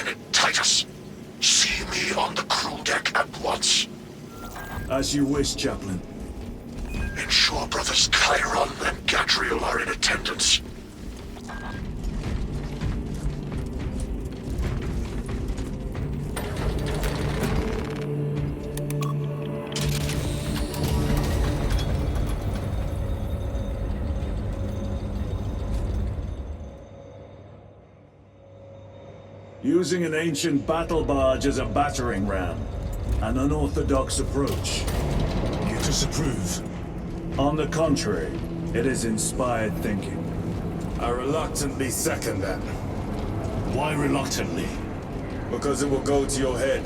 Lieutenant Titus. See me on the crew deck at once. As you wish, Chaplain. Ensure brothers Chiron and Gadriel are in attendance. Using an ancient battle barge as a battering ram. An unorthodox approach. You disapprove? On the contrary, it is inspired thinking. I reluctantly second that. Why reluctantly? Because it will go to your head.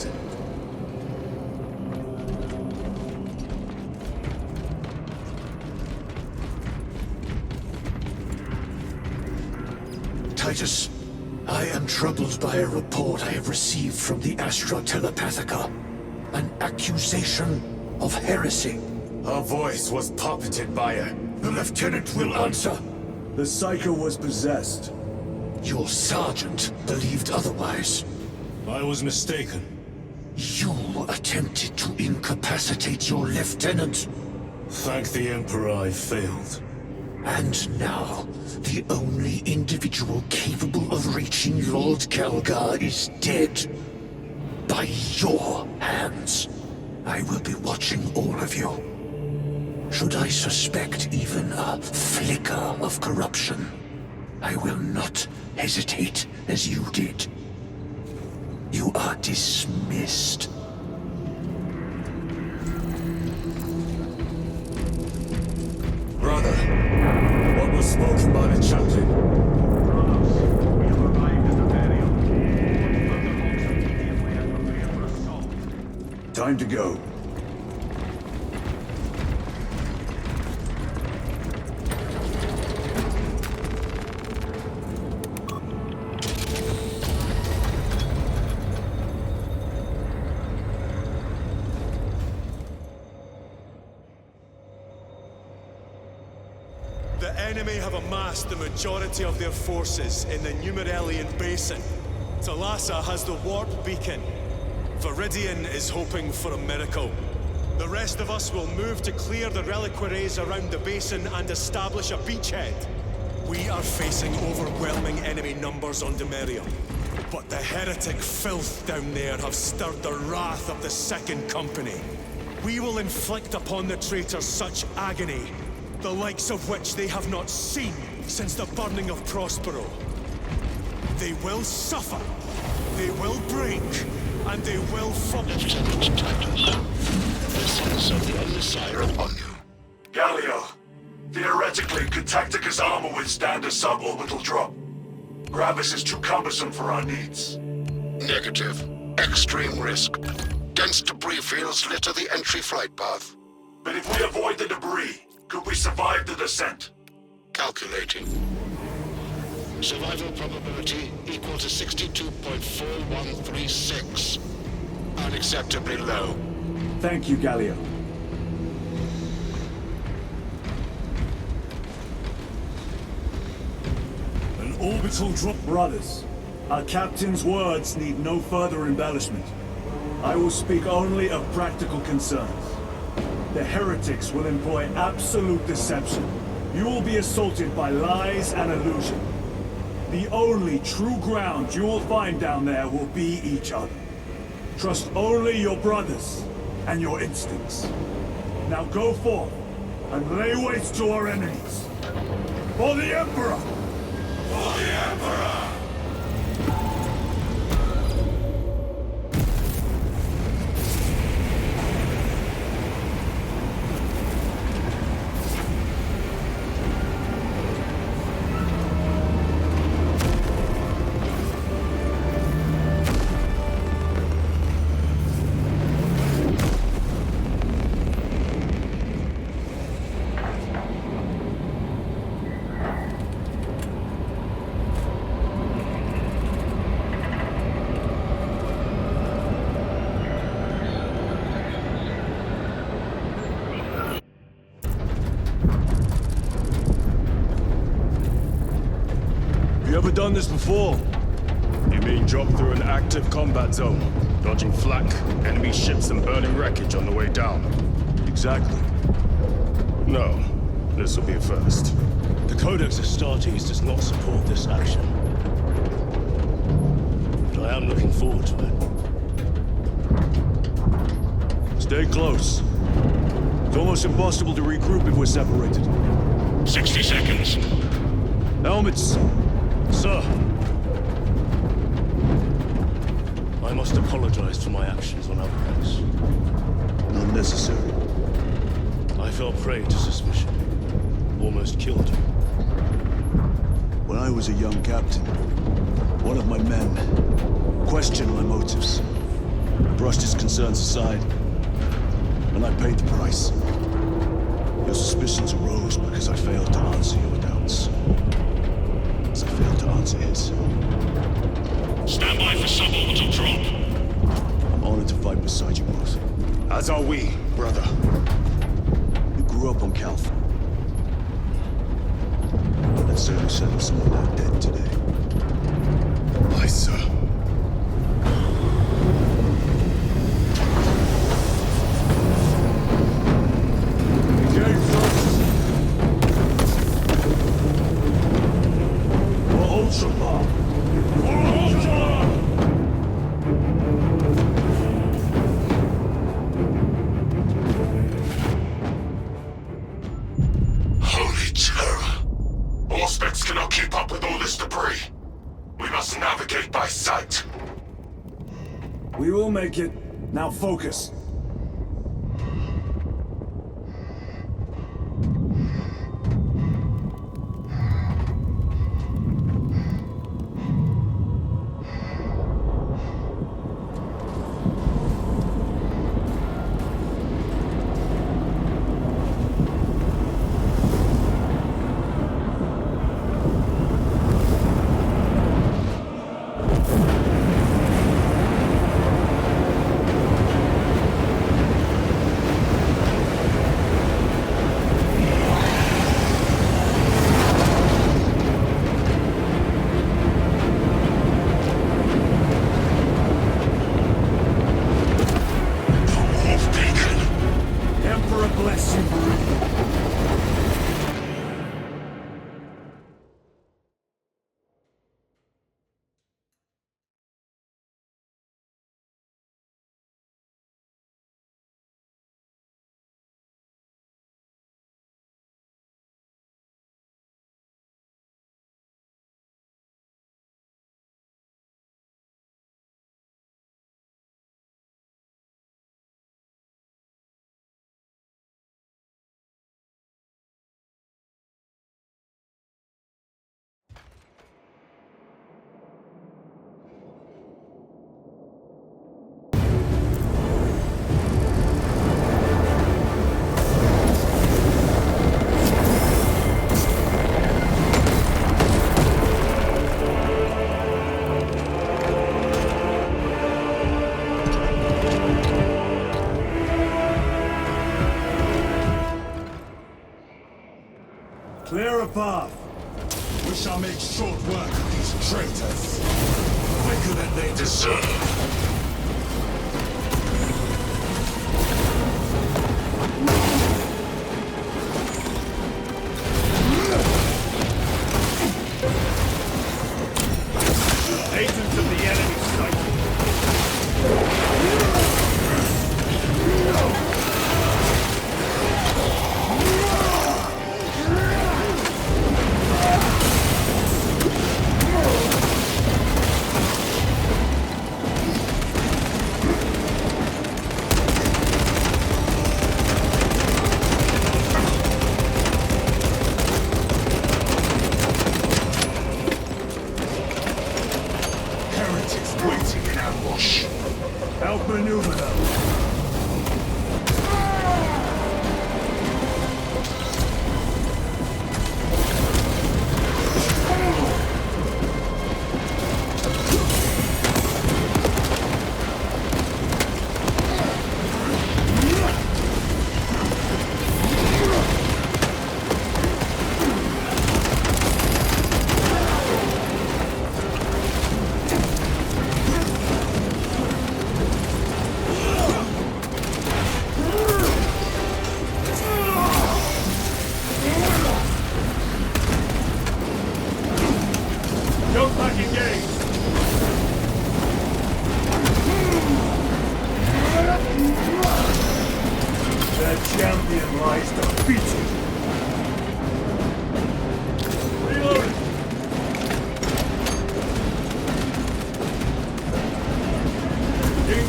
Titus, I am troubled by a report I have received from the Astra Telepathica. An accusation of heresy. Her voice was puppeted by her. The Lieutenant will answer. The Psycho was possessed. Your sergeant believed otherwise. I was mistaken. You attempted to incapacitate your lieutenant. Thank the Emperor I failed. And now, the only individual capable of reaching Lord Kelgar is dead. By your hands. I will be watching all of you. Should I suspect even a flicker of corruption, I will not hesitate as you did. You are dismissed. Brother, what was spoken by the chaplain? We have arrived at the barrier. Further also keep aware prepare for assault. Time to go. The enemy have amassed the majority of their forces in the Numeralian Basin. Thalassa has the warp beacon. Viridian is hoping for a miracle. The rest of us will move to clear the reliquaries around the basin and establish a beachhead. We are facing overwhelming enemy numbers on Demerium. But the heretic filth down there have stirred the wrath of the Second Company. We will inflict upon the traitors such agony, the likes of which they have not seen since the burning of Prospero. They will suffer, they will break, and they will fall. Lieutenant Titus, the sons of the Emissary are upon you. Gallia, theoretically, could Tactica's armor withstand a suborbital drop? Gravis is too cumbersome for our needs. Negative. Extreme risk. Dense debris fields litter the entry flight path. But if we avoid the debris, could we survive the descent? Calculating. Survival probability equal to 62.4136. Unacceptably low. Thank you, Gallia. An orbital drop. Brothers, our captain's words need no further embellishment. I will speak only of practical concerns. The heretics will employ absolute deception. You will be assaulted by lies and illusion. The only true ground you will find down there will be each other. Trust only your brothers and your instincts. Now go forth and lay waste to our enemies. For the Emperor! For the Emperor! You ever done this before? You mean We dropped through an active combat zone, dodging flak, enemy ships and burning wreckage on the way down. Exactly. No, this will be a first. The Codex Astartes does not support this action. But I am looking forward to it. Stay close. It's almost impossible to regroup if we're separated. 60 seconds. Helmets! Sir! I must apologize for my actions on Alvorada. Not necessary. I fell prey to suspicion. Almost killed you. When I was a young captain, one of my men questioned my motives, brushed his concerns aside, and I paid the price. Your suspicions arose because I failed to answer your doubts. As I failed to answer his. Stand by for suborbital drop. I'm honored to fight beside you both. As are we, brother. You grew up on Calth. That certainly settles some of that dead today. Aye, sir. Holy terror. Auspex cannot keep up with all this debris. We must navigate by sight. We will make it. Now focus. Clear a path. We shall make short work of these traitors. Quicker than they deserve. Agents of the enemy sighted. Outmaneuver them.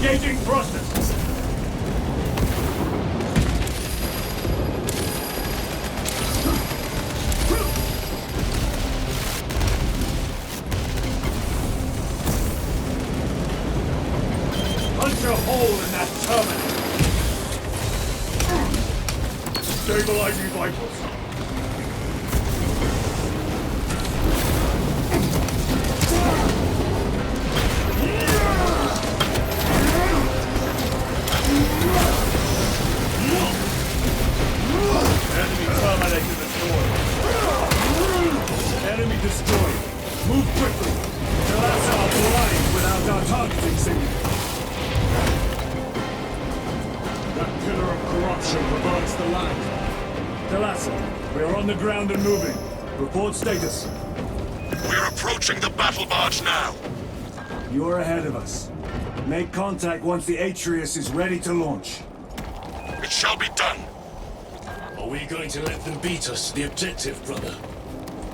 Engaging thrusters! Punch a hole in that terminal! Stabilizing vitals. Enemy terminated destroyed. Enemy destroyed. Move quickly. Galáxia are blind without our targeting signal. That pillar of corruption perverts the land. Galáxia, we are on the ground and moving. Report status. We're approaching the battle barge now. You are ahead of us. Make contact once the Atreus is ready to launch. It shall be done. Are we going to let them beat us to the objective, brother?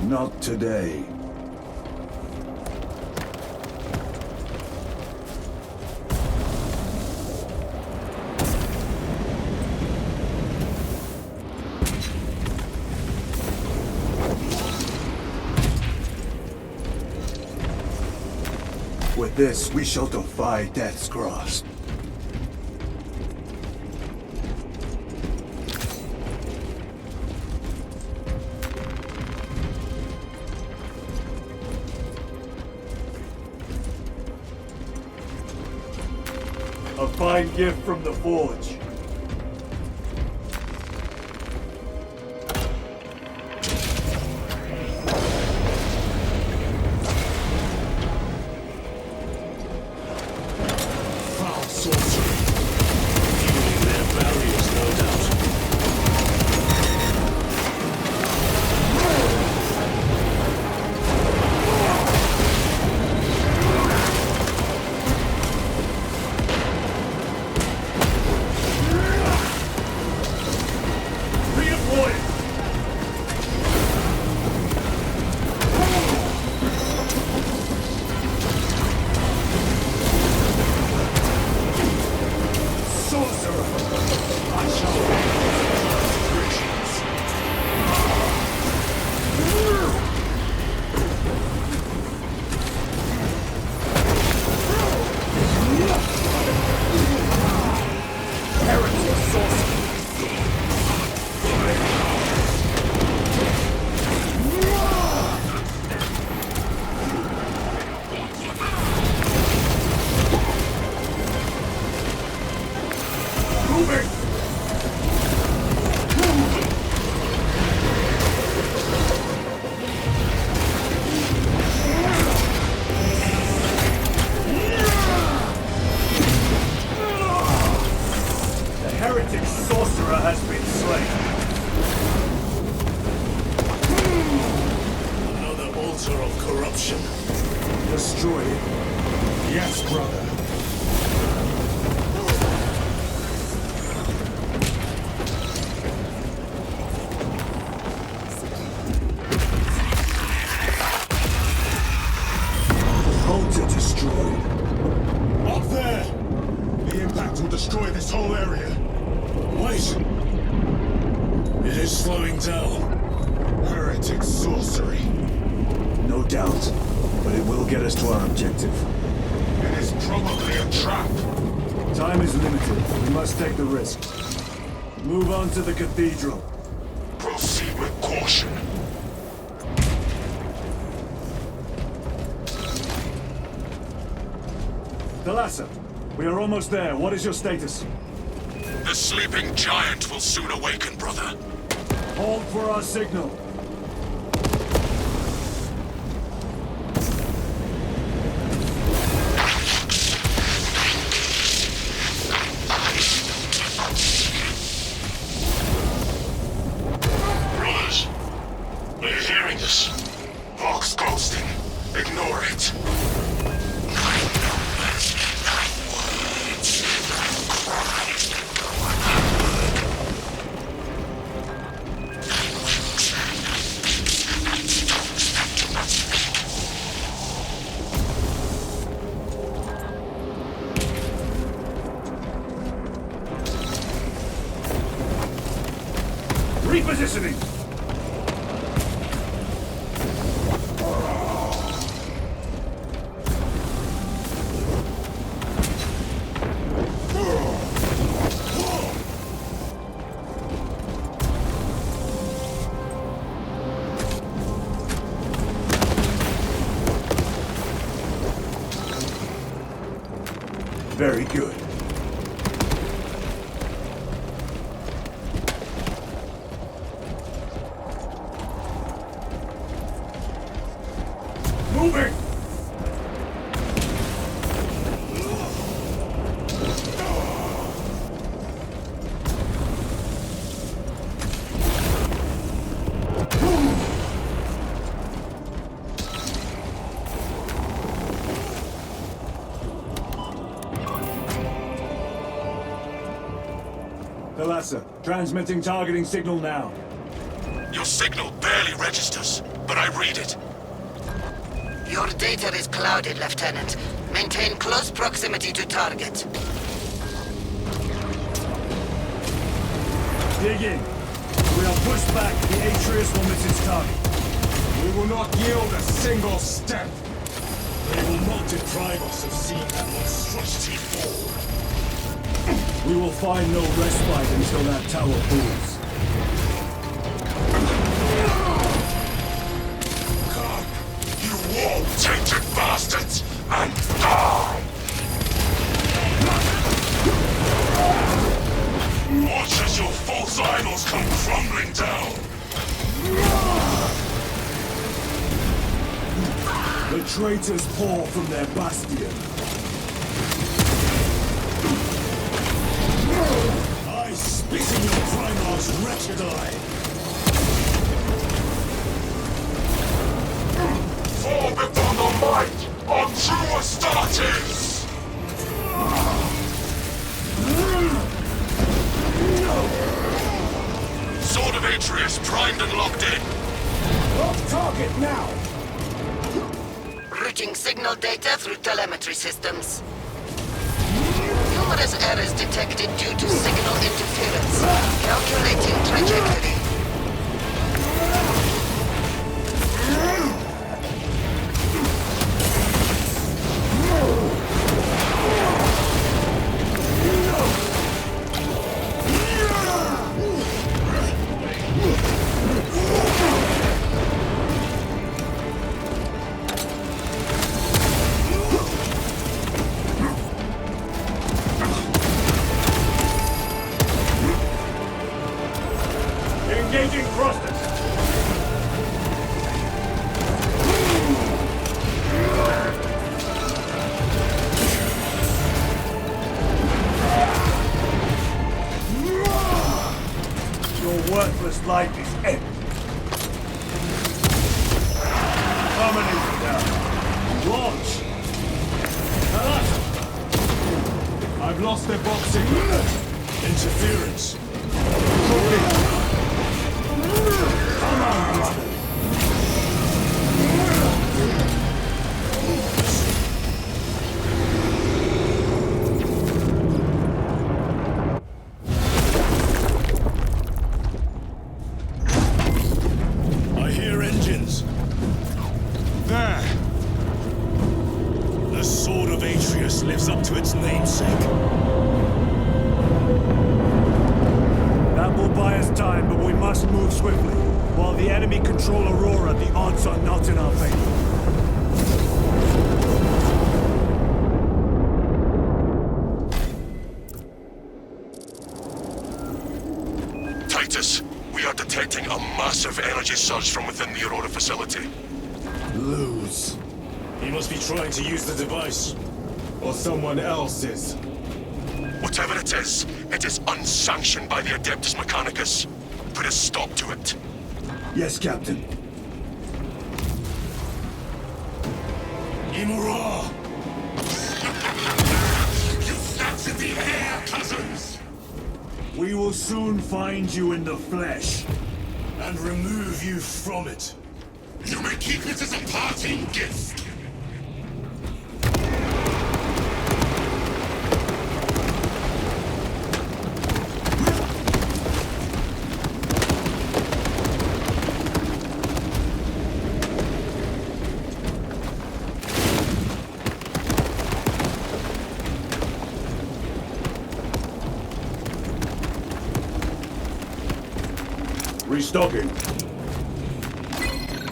Not today. With this, we shall defy death's grasp. A fine gift from the Forge. Foul sorcery. Fueling their barriers, no doubt. Redeploying! Sorcerer! I shall Heretic sorcerer! Moving! The heretic sorcerer has been slain. Another altar of corruption. Destroy it. Yes, brother. Altar destroyed. Up there! The impact will destroy this whole area. Wait! It is slowing down. Heretic sorcery. No doubt, but it will get us to our objective. It is probably a trap. Time is limited. We must take the risk. Move on to the cathedral. Proceed with caution. Galáxia, we are almost there. What is your status? The sleeping giant will soon awaken, brother. Hold for our signal. Brothers, are you hearing this? Vox ghosting. Ignore it. Repositioning! Very good. Moving! Thalassa, transmitting targeting signal now. Your signal barely registers, but I read it. Your data is clouded, Lieutenant. Maintain close proximity to target. Dig in. We are pushed back. The Atreus will miss its target. We will not yield a single step. They will not deprive us of seeing that monstrosity fall. We will find no respite until that tower falls. Come, you war-tainted bastards, and die! Watch as your false idols come crumbling down! The traitors pour from their bastion. I spit in your Primarch's wretched eye! Fall before the might of true Astartes! Sword of Atreus primed and locked in. Off target now! Routing signal data through telemetry systems. Numerous errors detected due to signal interference. Calculating trajectory. Engaging thrusters! Your worthless life is empty. Terminating now. Launch! Thalassa! I've lost their box signal. Interference! Come on, brother. I hear engines. There! The Sword of Atreus lives up to its namesake. That will buy us time, but we must move swiftly. While the enemy control Aurora, the odds are not in our favor. Titus, we are detecting a massive energy surge from within the Aurora facility. Lose. He must be trying to use the device. Or someone else is. Whatever it is unsanctioned by the Adeptus Mechanicus. Put a stop to it. Yes, Captain. Imura! You snapped in the air, cousins! We will soon find you in the flesh. And remove you from it. You may keep it as a parting gift. Restocking.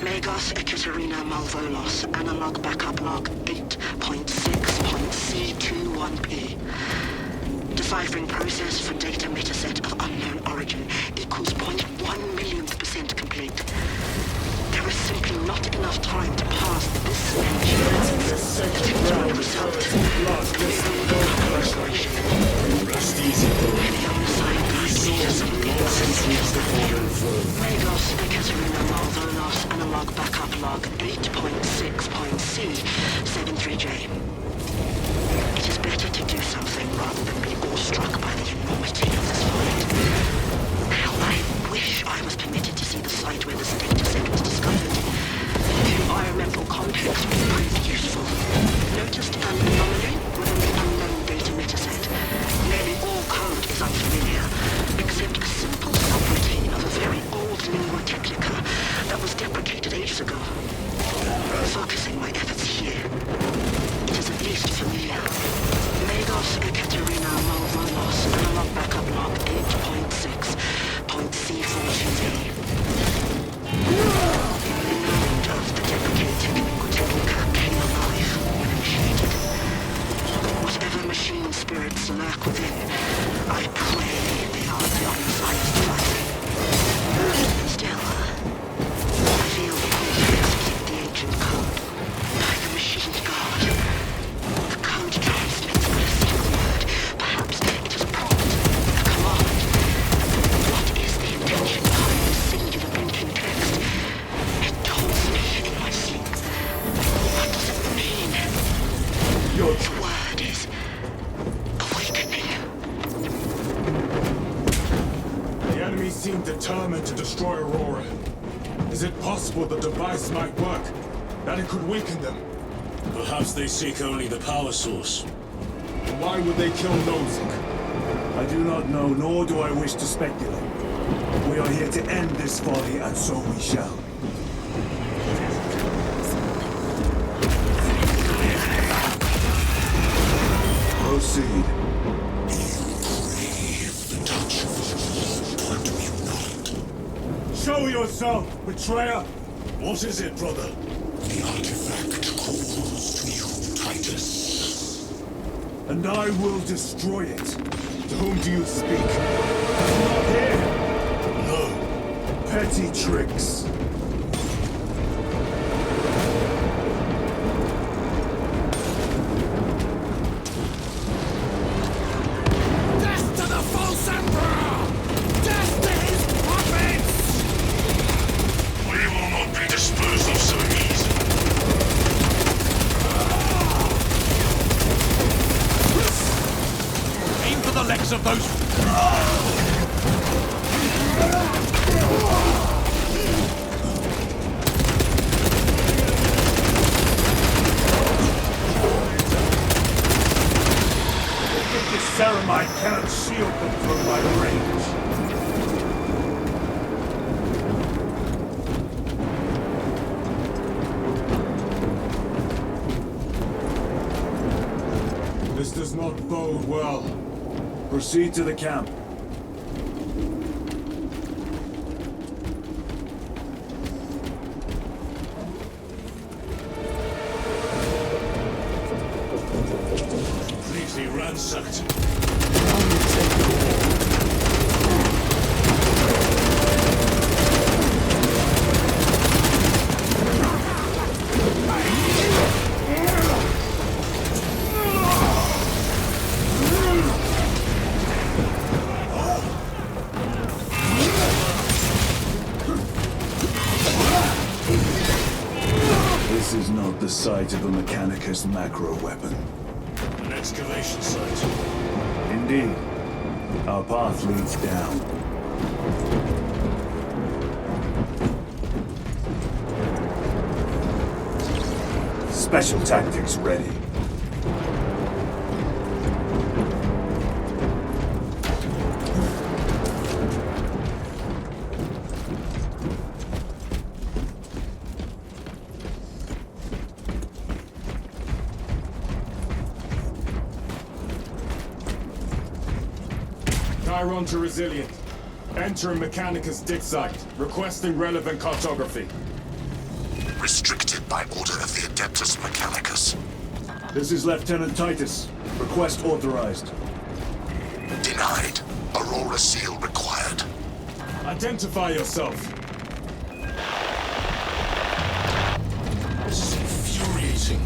Megos Ekaterina Malvolos, analog backup log 8.6.C21P. Deciphering process for data metaset of unknown origin equals 0.1 millionth percent complete. There is simply not enough time to pass this stage. Result. Rest easy, Megos Ekaterina Malvolos, analog backup log 8.6.C73J. It is better to do something rather than be awestruck by the enormity of this fight. How I wish I was permitted to see the site where this data set was discovered. Environmental context would prove useful. Noticed an anomaly within the unknown data metaset. Nearly all code is unfamiliar, except a simple subroutine of a very old lingua technica that was deprecated ages ago. Focusing my efforts here, it is at least familiar. Megos Ekaterina Malvolos, analog backup log 8.6.C42V. None of the deprecated lingua technica came alive when initiated. Whatever machine spirits lurk within, I pray they are the unscientified. Still, I feel the pull to execute the ancient code, like a machined guard. The code transmits but a single word. Perhaps it is a prompt, a command. What is the intention behind this singular blinking text? It taunts me in my sleep. What does it mean? Your The word is awakening. The enemy seem determined to destroy Aurora. Is it possible the device might work? That it could weaken them? Perhaps they seek only the power source. Why would they kill Nozick? I do not know, nor do I wish to speculate. We are here to end this folly, and so we shall. Proceed. Show yourself, betrayer! What is it, brother? The artifact calls to you, Titus. And I will destroy it. To whom do you speak? Not here! No. Petty tricks. Death to the false emperor! Death to his prophets! We will not be disposed of so easily. Aim for the legs of those... The ceramite cannot shield them from my range. This does not bode well. Proceed to the camp. completely ransacked. This is not the site of a Mechanicus macro weapon. An excavation site. Indeed. Our path leads down. Special tactics ready. Chiron to resilient. Enter Mechanicus dig site, requesting relevant cartography. Restricted by order of the Adeptus Mechanicus. This is Lieutenant Titus. Request authorized. Denied. Aurora seal required. Identify yourself. This is infuriating.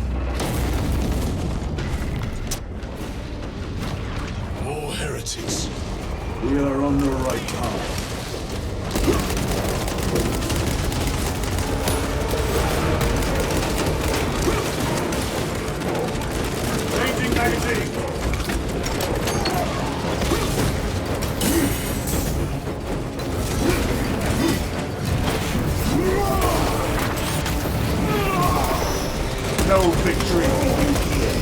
More heretics. We are on the right path. Changing magazine! No victory for you here.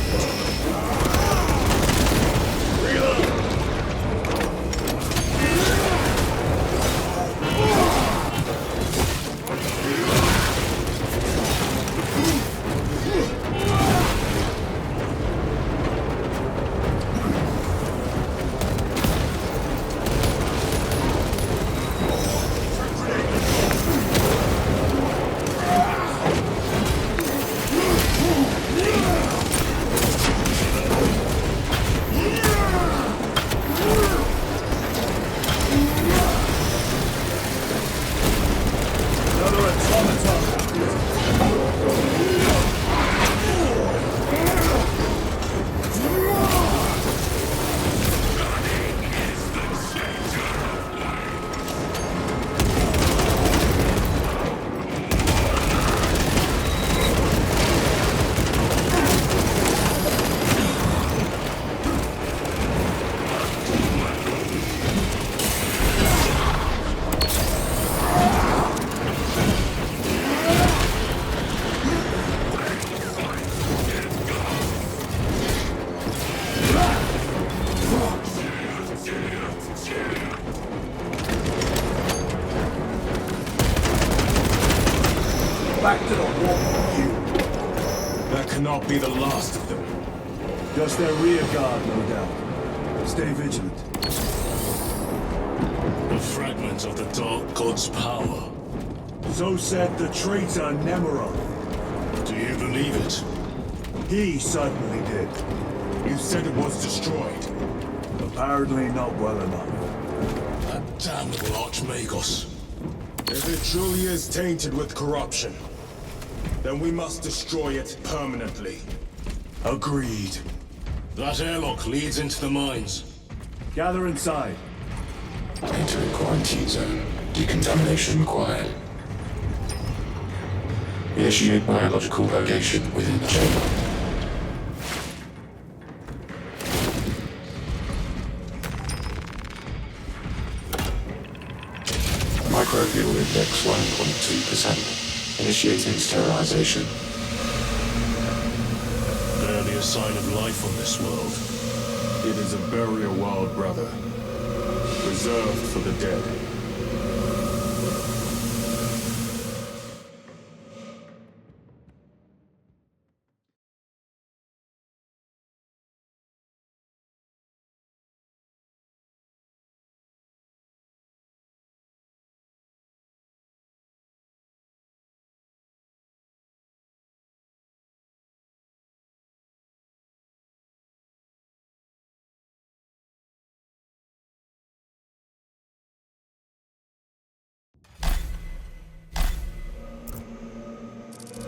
Back to the wall, you. That cannot be the last of them. Just their rear guard, no doubt. Stay vigilant. A fragment of the Dark God's power. So said the traitor Nemeroth. Do you believe it? He certainly did. You said it was destroyed. Apparently not well enough. That damnable Archmagos. If it truly is tainted with corruption, then we must destroy it permanently. Agreed. That airlock leads into the mines. Gather inside. Entering quarantine zone. Decontamination required. Initiate biological purgation within the chamber. Microbial index 1.2%. Initiating sterilization. Barely a sign of life on this world. It is a burial world, brother. Reserved for the dead.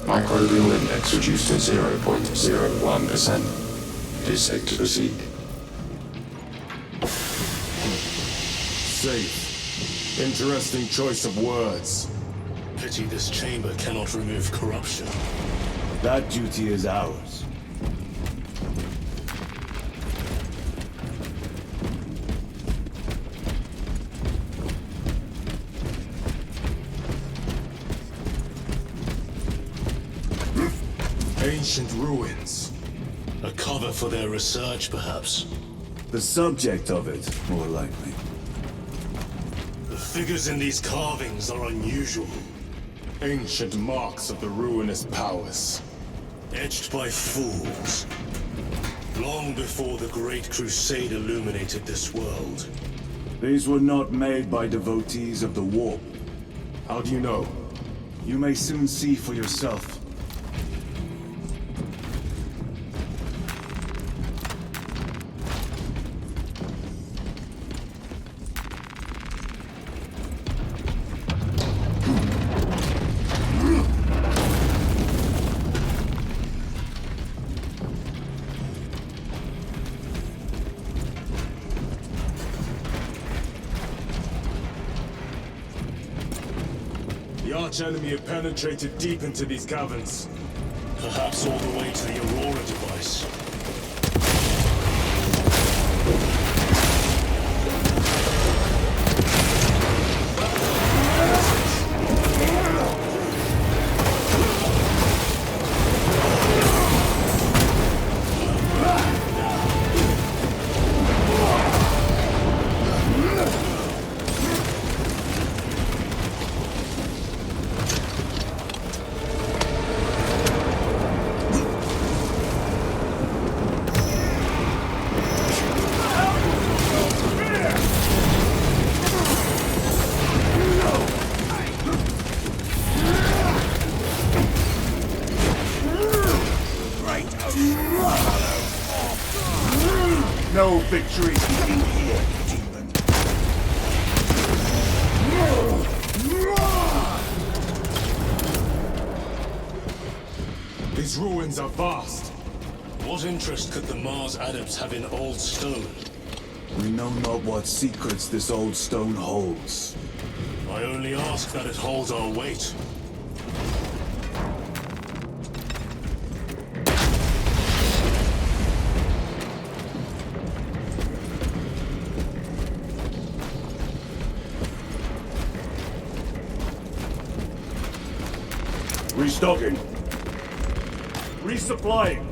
Microbial index reduced to 0.01%. It is safe to proceed. Safe. Interesting choice of words. Pity this chamber cannot remove corruption. That duty is ours. Ancient ruins. A cover for their research, perhaps. The subject of it, more likely. The figures in these carvings are unusual. Ancient marks of the ruinous powers. Etched by fools. Long before the Great Crusade illuminated this world. These were not made by devotees of the warp. How do you know? You may soon see for yourself. The arch-enemy have penetrated deep into these caverns. Perhaps all the way to the Aurora device. No victory in here, demon. These ruins are vast. What interest could the Mars adepts have in old stone? We know not what secrets this old stone holds. I only ask that it holds our weight. Restocking. Resupplying.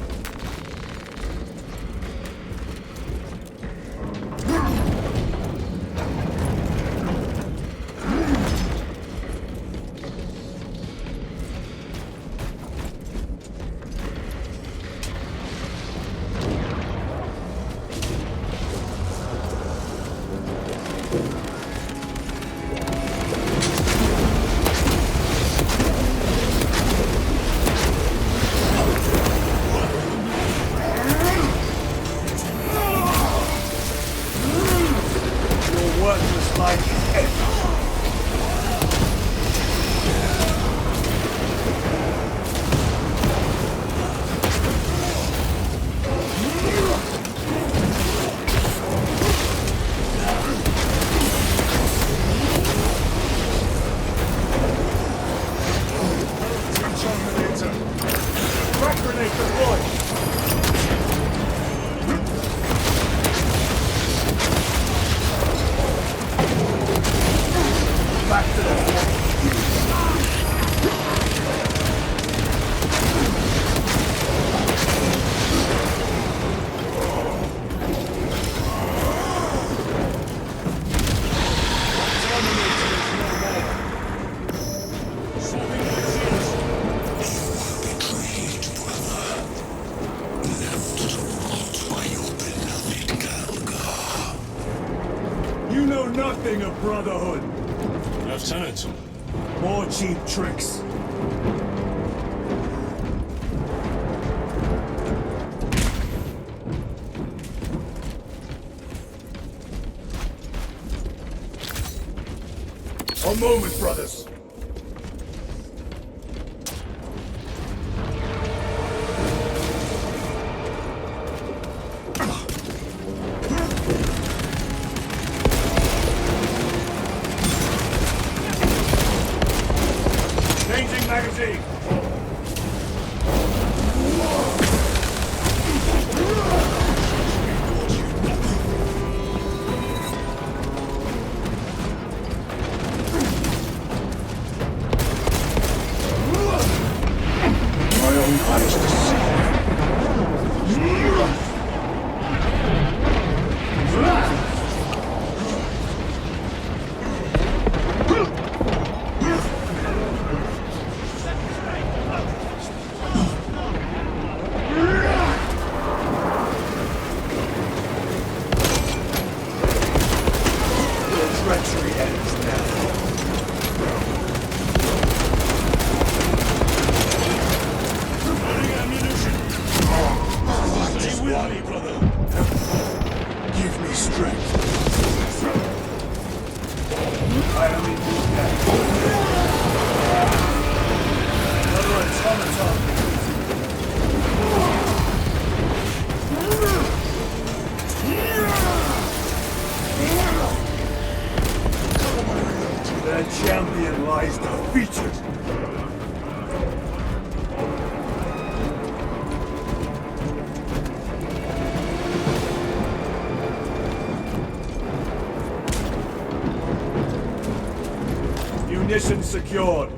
Nothing of brotherhood. Lieutenant. More cheap tricks. A moment, brothers. Magazine! Give me strength. I am in your debt. Another automaton. Their champion lies defeated. Munition secured.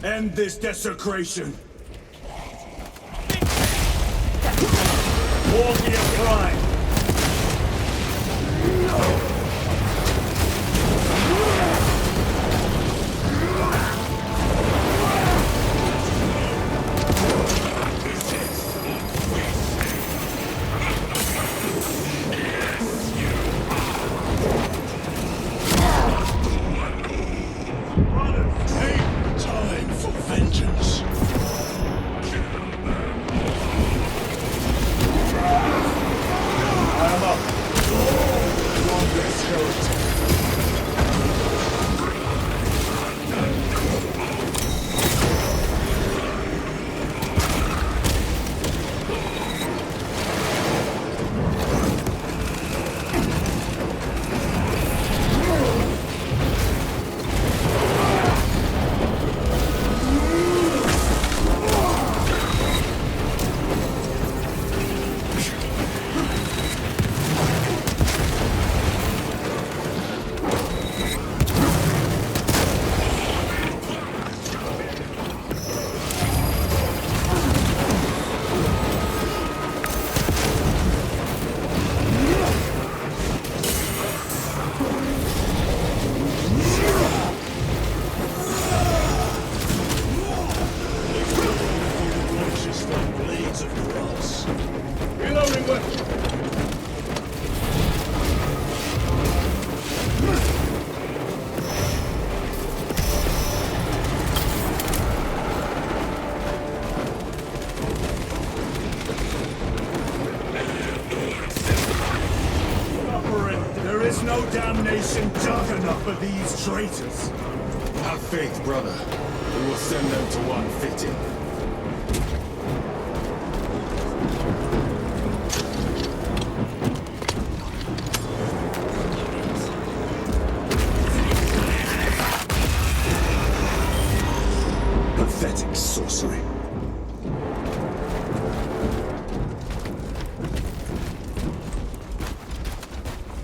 End this desecration. War be a crime. Time for vengeance. I am up. Longer skeleton. Blades of grass. Reloading weapon. There is no damnation dark enough for these traitors. Have faith, brother. We will send them to one fitting. Pathetic sorcery.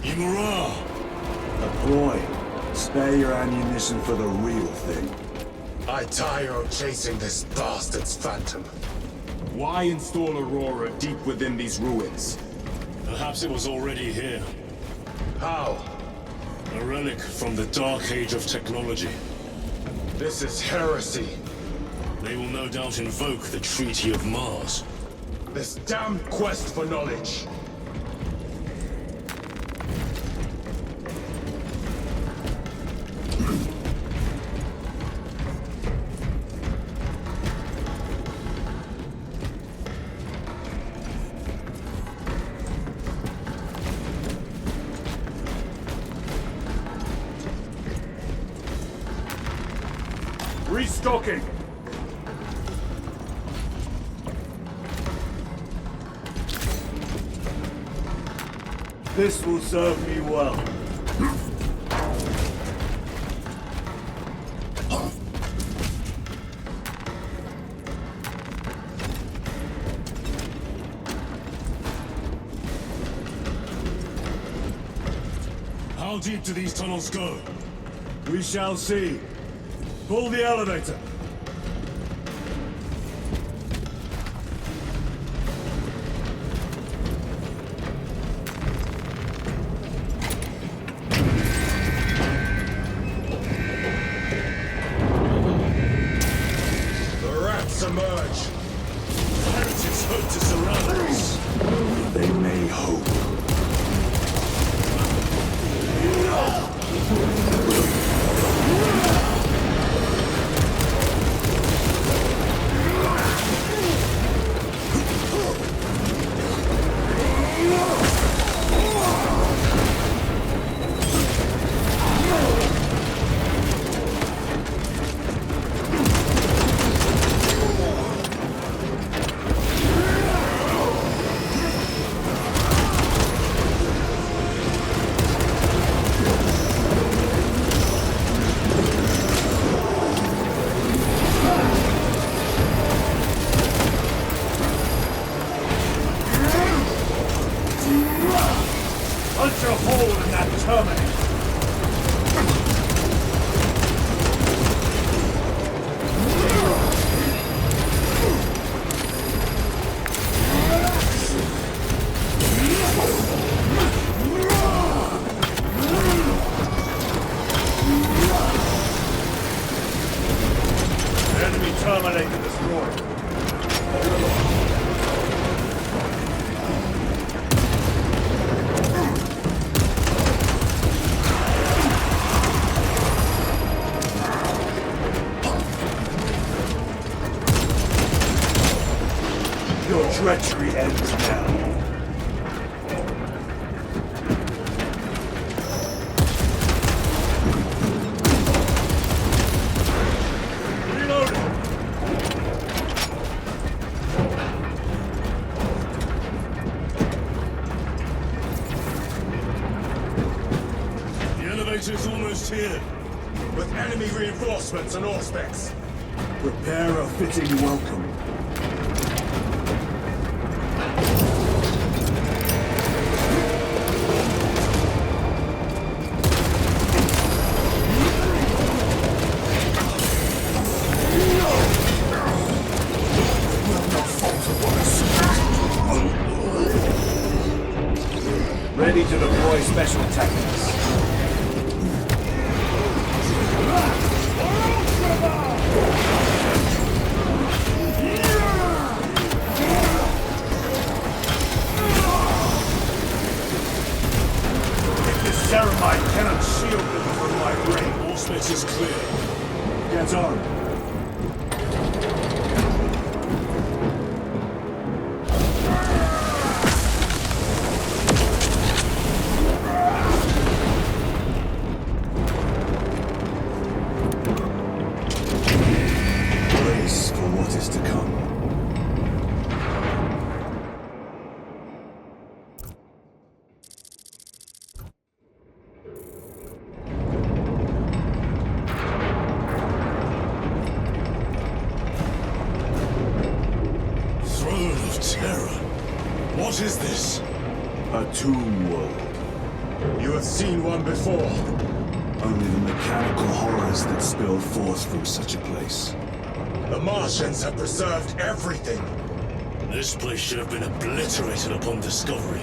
Imura! A ploy. Spare your ammunition for the real thing. I tire of chasing this bastard's phantom. Why install Aurora deep within these ruins? Perhaps it was already here. How? A relic from the dark age of technology. This is heresy. They will no doubt invoke the Treaty of Mars. This damned quest for knowledge. Restocking! This will serve me well. How deep do these tunnels go? We shall see. Pull the elevator. The rats emerge. Heretics hope to surround us. They may hope. Punch a hole in that terminator! Enemy terminator destroyed. Your treachery ends now. Is almost here. With enemy reinforcements and auspex. Prepare a fitting welcome. Ready to deploy special tactics. Ceramite cannot shield them from my brain. All space is clear. Get on. Brace for what is to come. What is this? A tomb world. You have seen one before. Only the mechanical horrors that spill forth from such a place. The Martians have preserved everything. This place should have been obliterated upon discovery.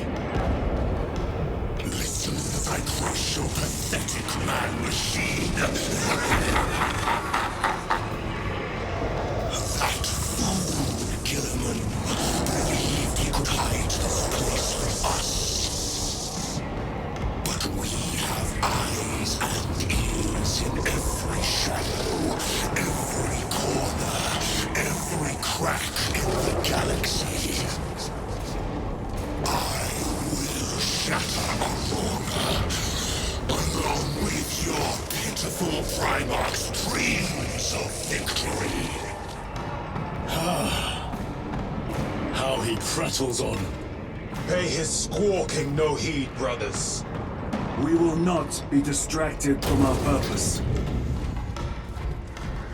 Listen as I crush your pathetic man-machine. That fool, Gilliman, believed he could hide this place from us. But we have eyes and ears in every shadow, every corner, every crack in the galaxy. I will shatter Aurora, along with your pitiful Primarch's dreams of victory. How he prattles on. Pay his squawking no heed, brothers. We will not be distracted from our purpose.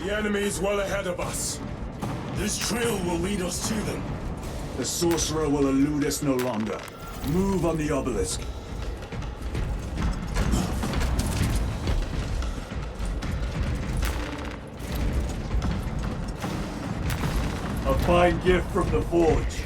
The enemy is well ahead of us. This trail will lead us to them. The sorcerer will elude us no longer. Move on the obelisk. A fine gift from the forge.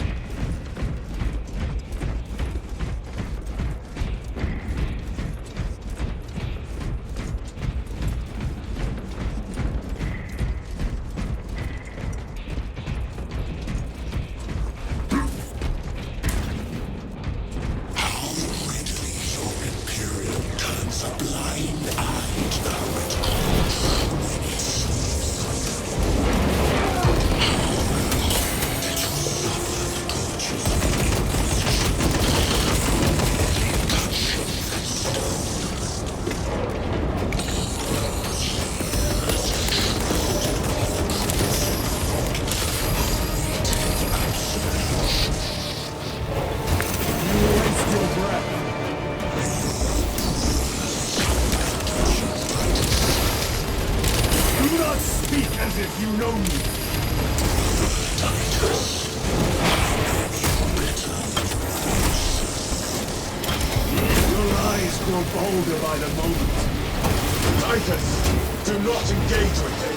grow bolder by the moment. Titus, do not engage with him.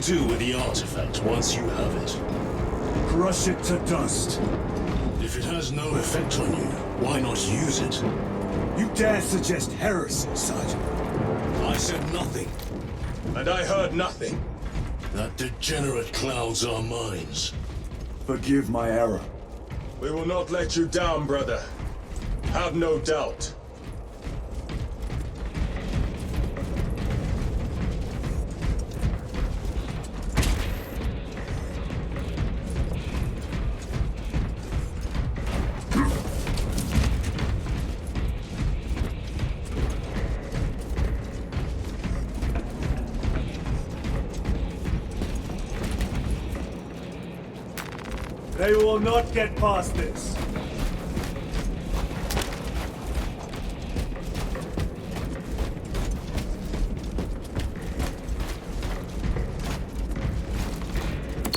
Do with the artifact once you have it? Crush it to dust. If it has no effect on you, why not use it? You dare suggest heresy, Sergeant? I said nothing. And I heard nothing. That degenerate clouds our minds. Forgive my error. We will not let you down, brother. Have no doubt. They will not get past this.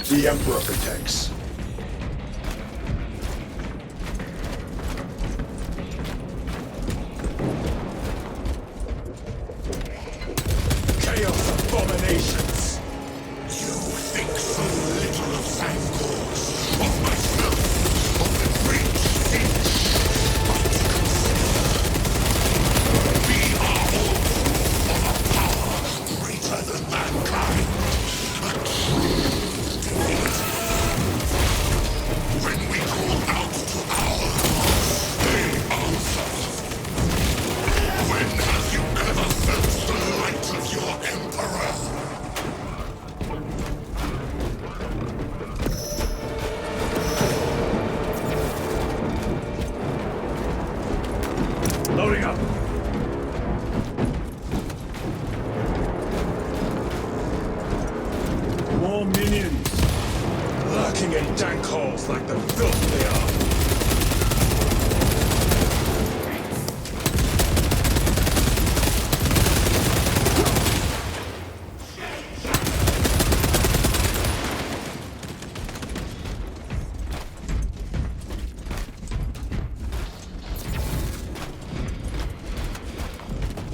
The Emperor protects. Chaos abominations! You think so little of Thankors, of myself, of the great Sitch. But we are all of a power greater than mankind. A true divinity. When we call out to ours, they answer. When have you ever felt the light of your Emperor? Loading up. More minions. Lurking in dank holes like the filth they are.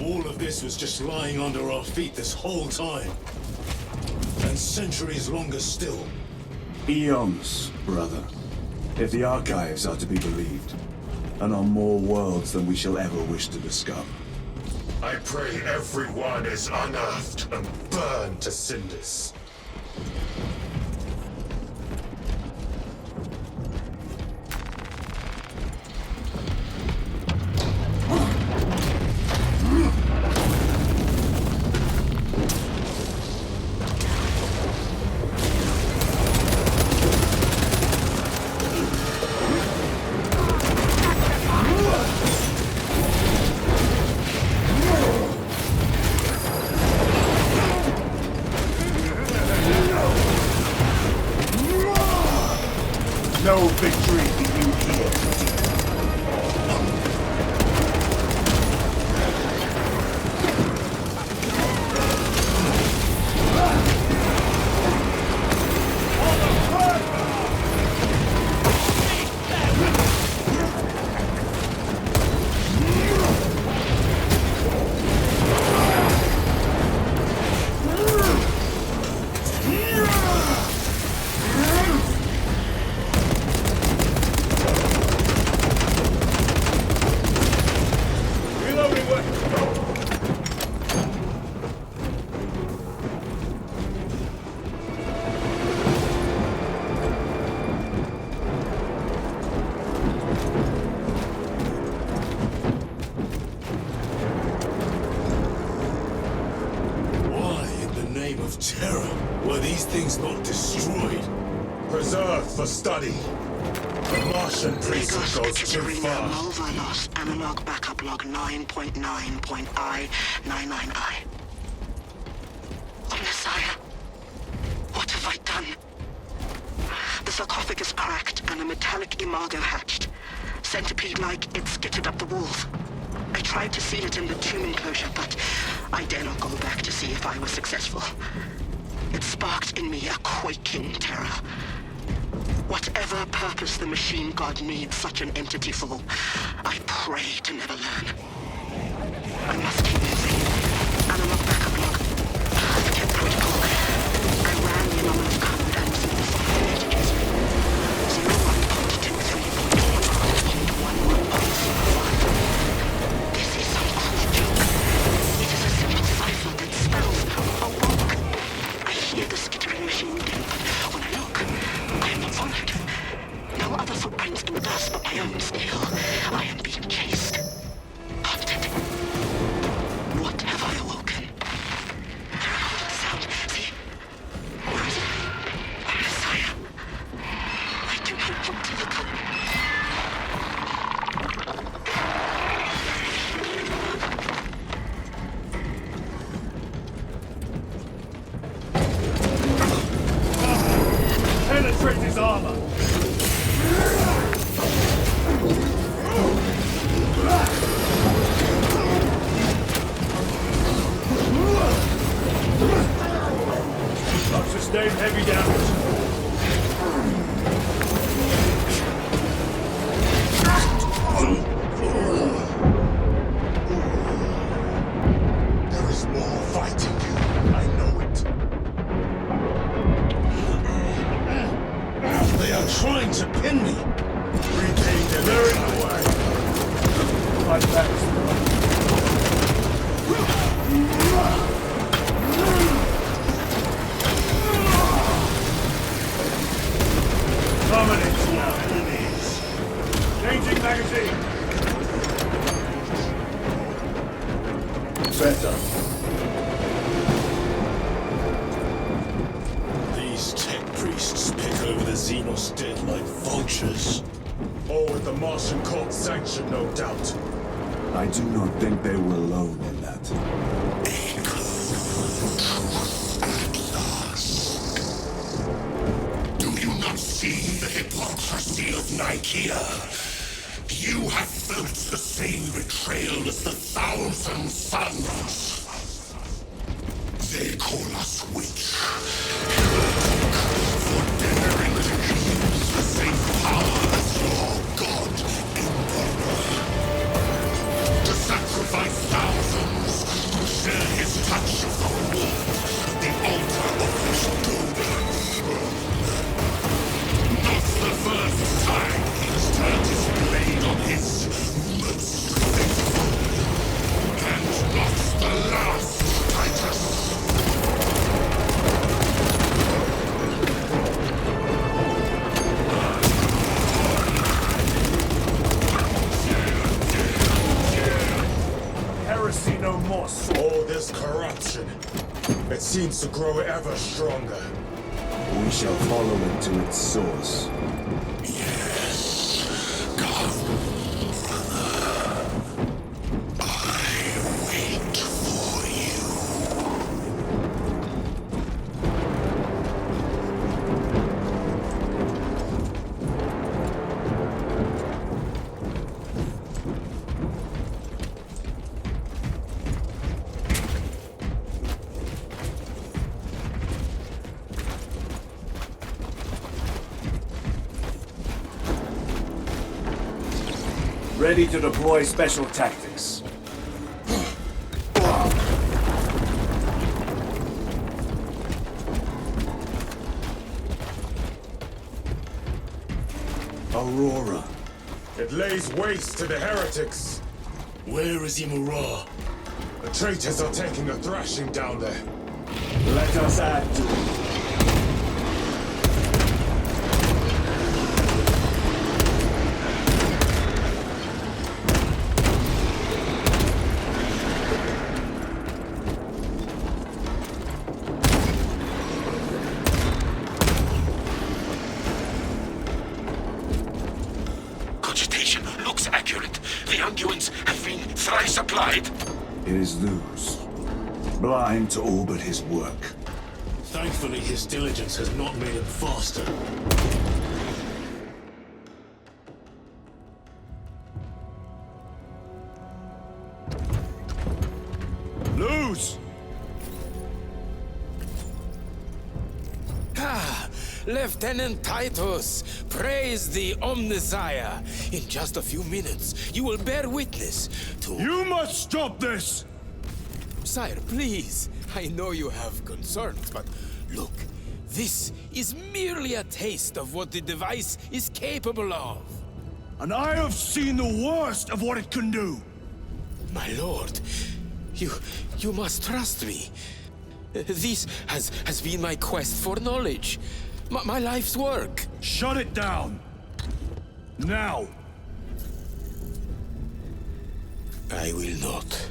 All of this was just lying under our feet this whole time. And centuries longer still. Eons, brother. If the archives are to be believed. And on more worlds than we shall ever wish to discover. I pray everyone is unearthed and burned to cinders. No victory for you here. Terror, were these things not destroyed? Preserved for study. The Martian precinct goes too far. Loss, analog backup log 9.9.I99I. Oh, Messiah. What have I done? The sarcophagus cracked and a metallic imago hatched. Centipede-like, it skittered up the walls. I tried to seal it in the tomb enclosure, but I dare not go back to see if I was successful. It sparked in me a quaking terror. Whatever purpose the machine god needs such an entity for, I pray to never learn. I must keep moving. Analog backup log. Kept critical. I ran the anomalous code and received the following messages. 01.23.1.11.05. This is some cruel joke. It is a simple cipher that spells awoke. I hear the skittering machine again, but when I look, I am not followed. No other footprints in the dust but my own still. I am being chased. Haunted. What have I awoken? I recall the sound. See? Where is it? Oh, Messiah. I do not want to look. Penetrate his armor! I've sustained heavy damage. There is more fighting you. I know it. They are trying to pin me. Regain them. They're in the way. My back's dominate now, enemies. Changing magazine. Better. These tech priests pick over the Xenos dead like vultures. All with the Martian cult sanction, no doubt. I do not think they were alone in that. Do you not see the hypocrisy of Nicaea? You have felt the same betrayal as the Thousand Suns. They call us witch. For daring to use the same power as your god, Emperor. To sacrifice thousands to share his touch of the wolf, the altar of his golden throne. Not the first time he has turned his blade on his most faithful. And not the last, Titus. Heresy no more. All this corruption, it seems to grow ever stronger. We shall follow it to its source. Yes, come, brother. I wait for you. Ready to deploy special tactics. Aurora. It lays waste to the heretics. Where is Imura? The traitors are taking a thrashing down there. Let us add to it. replied? It is Luz. Blind to all but his work. Thankfully, his diligence has not made him faster. Luz! Lieutenant Titus, praise the Omnisire. In just a few minutes, you will bear witness to... You must stop this! Sire, please. I know you have concerns, but look, this is merely a taste of what the device is capable of. And I have seen the worst of what it can do! My lord, you must trust me. This has been my quest for knowledge. My life's work. Shut it down! Now! I will not.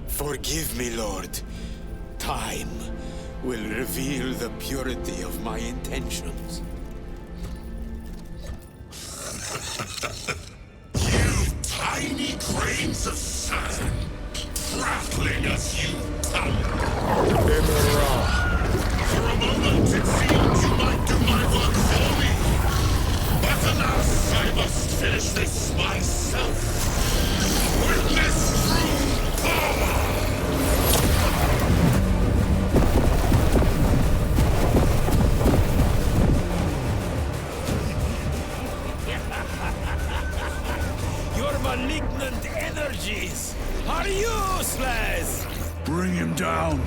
Forgive me, Lord. Time will reveal the purity of my intentions. You tiny grains of sand, prattling as you thunder. For a moment it seemed you might do my work for me. But alas, I must finish this myself. Witness true power! Malignant energies are useless! Bring him down!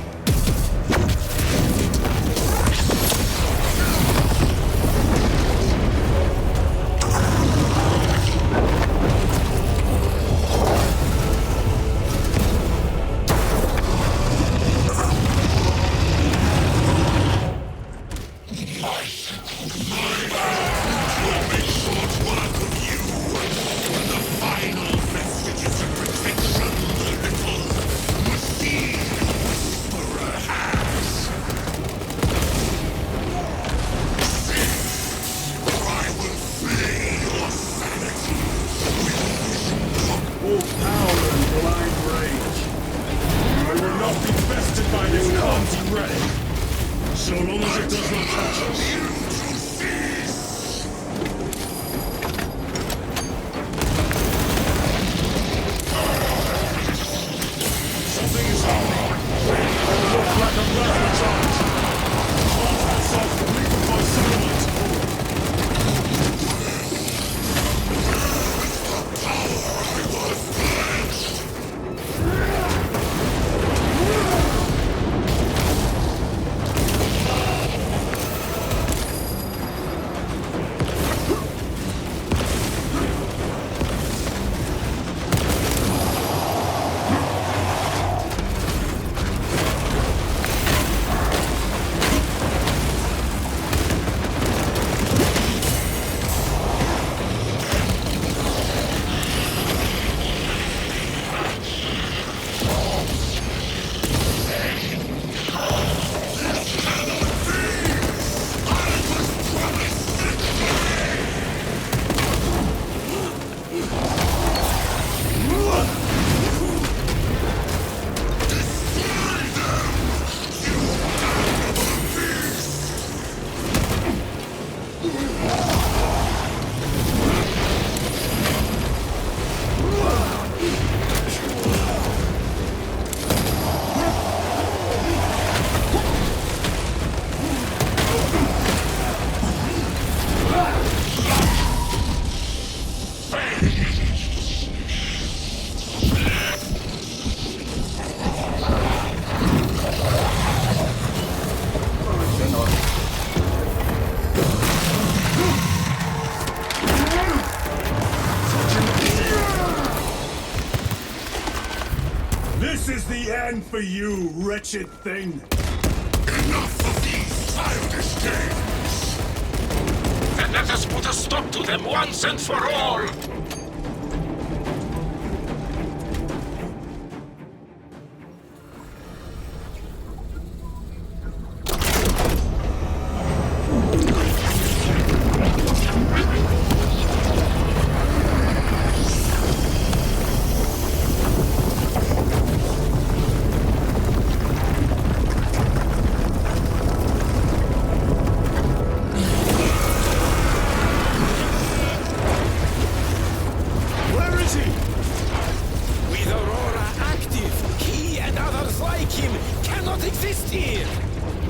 For you, wretched thing! Enough of these childish games! Then let us put a stop to them once and for all!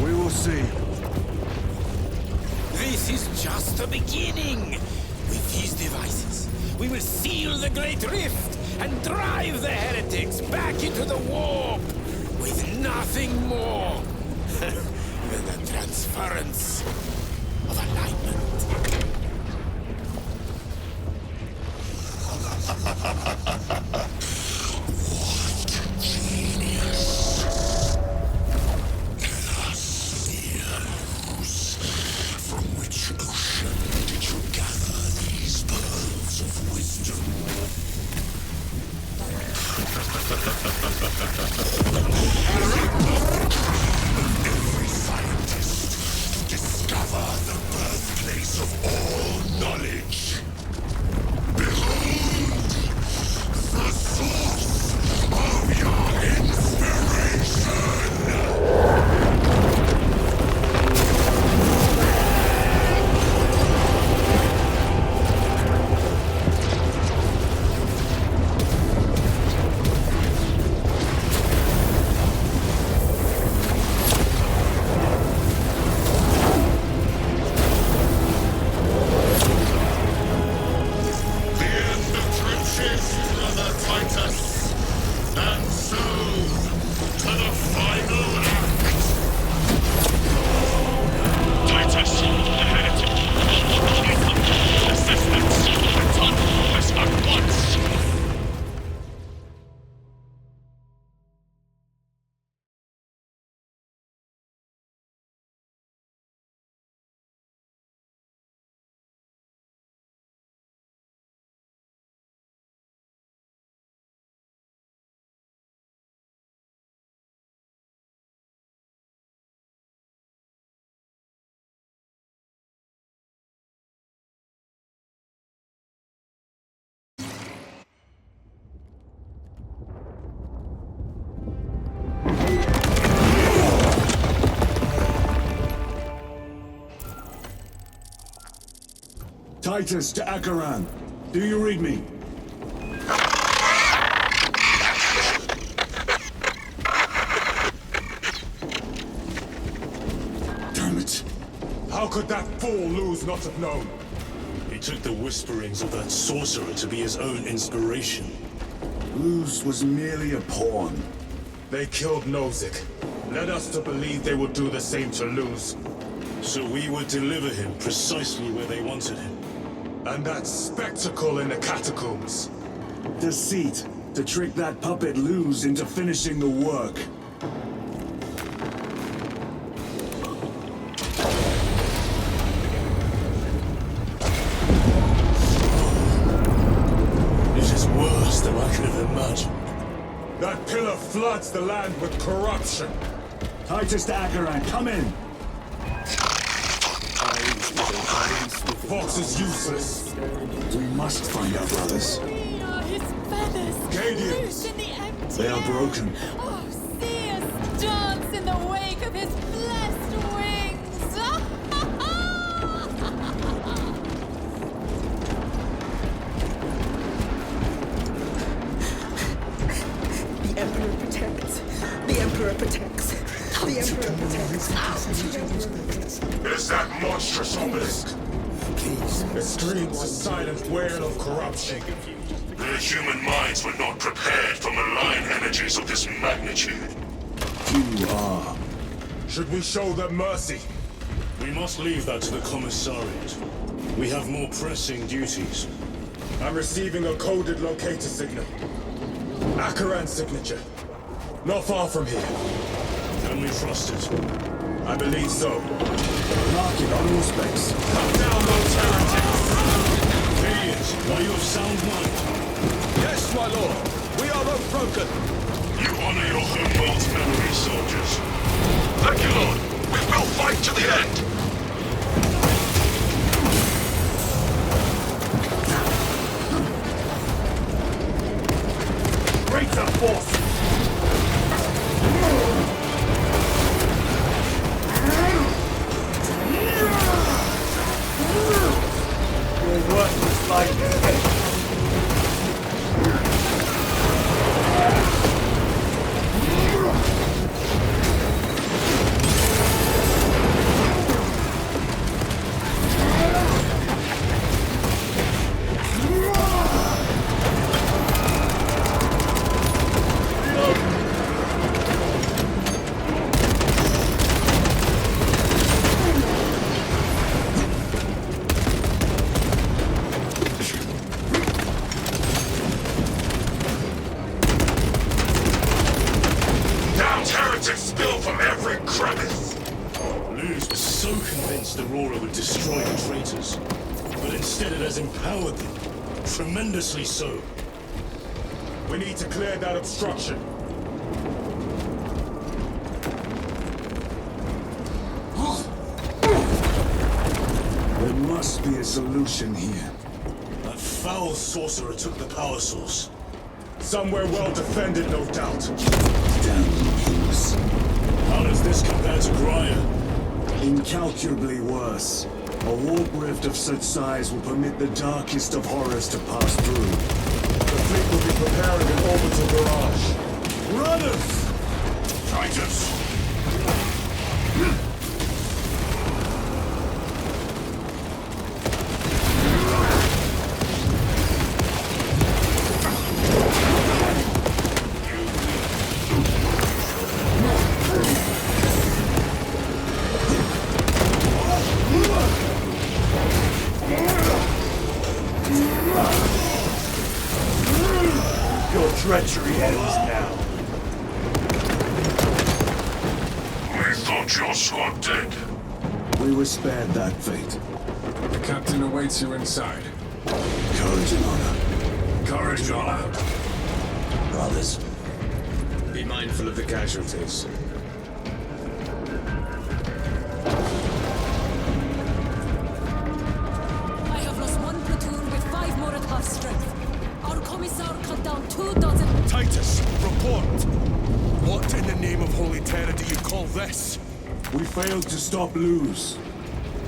We will see. This is just the beginning. With these devices, we will seal the Great Rift and drive the heretics back into the warp with nothing more than the transference of alignment. From which ocean did you gather these pearls of wisdom? Every scientist to discover the birthplace of all knowledge. Behold, the source of your inspiration! Titus to Akaran. Do you read me? Damn it! How could that fool lose not have known? He took the whisperings of that sorcerer to be his own inspiration. Luz was merely a pawn. They killed Nozick. Led us to believe they would do the same to Luz. So we would deliver him precisely where they wanted him. And that spectacle in the catacombs. Deceit. To trick that puppet Luz into finishing the work. It is worse than I could have imagined. That pillar floods the land with corruption. Titus to Akaran, come in! Fox is useless. We must find our brothers. His feathers Gadians. loose in the empty They are air. broken. Oh, see us dance in the wake of his blessed wings. The Emperor protects. The Emperor protects. The Emperor protects. Is that monstrous obelisk? It screams a silent wail of corruption. The human minds were not prepared for malign energies of this magnitude. You are. Should we show them mercy? We must leave that to the commissariat. We have more pressing duties. I'm receiving a coded locator signal. Akaran's signature. Not far from here. Can we trust it? I believe so. Mark it on all specs. Cut down those heretics! Idiots, are you of sound mind? Yes, my lord. We are both broken. You honor your homeworld's memory, soldiers. Thank you, Lord. We will fight to the end. Greater force! Your worthless life. Luz was so convinced Aurora would destroy the traitors, but instead it has empowered them. Tremendously so. We need to clear that obstruction. There must be a solution here. That foul sorcerer took the power source. Somewhere well defended, no doubt. Damn Luz. How does this compare to Graya? Incalculably worse. A warp rift of such size will permit the darkest of horrors to pass through. The fleet will be preparing an orbital barrage. Runners! Traitors! Treachery ends now. We thought your squad dead. We were spared that fate. The captain awaits you inside. Courage and honor. Courage and honor. Brothers. Be mindful of the casualties. I have lost one platoon with 5 more at half strength. Our commissar cut down 24. Titus, report! What in the name of holy terror do you call this? We failed to stop Luz.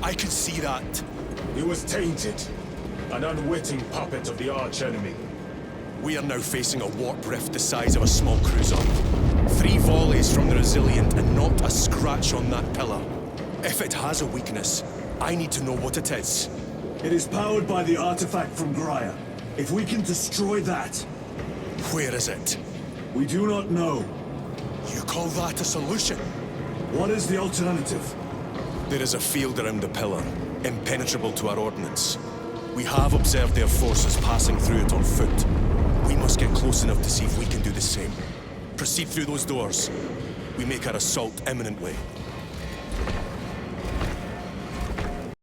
I could see that. He was tainted. An unwitting puppet of the arch-enemy. We are now facing a warp rift the size of a small cruiser. 3 volleys from the Resilient and not a scratch on that pillar. If it has a weakness, I need to know what it is. It is powered by the artifact from Graya. If we can destroy that... Where is it? We do not know. You call that a solution? What is the alternative? There is a field around the pillar, impenetrable to our ordnance. We have observed their forces passing through it on foot. We must get close enough to see if we can do the same. Proceed through those doors. We make our assault imminently.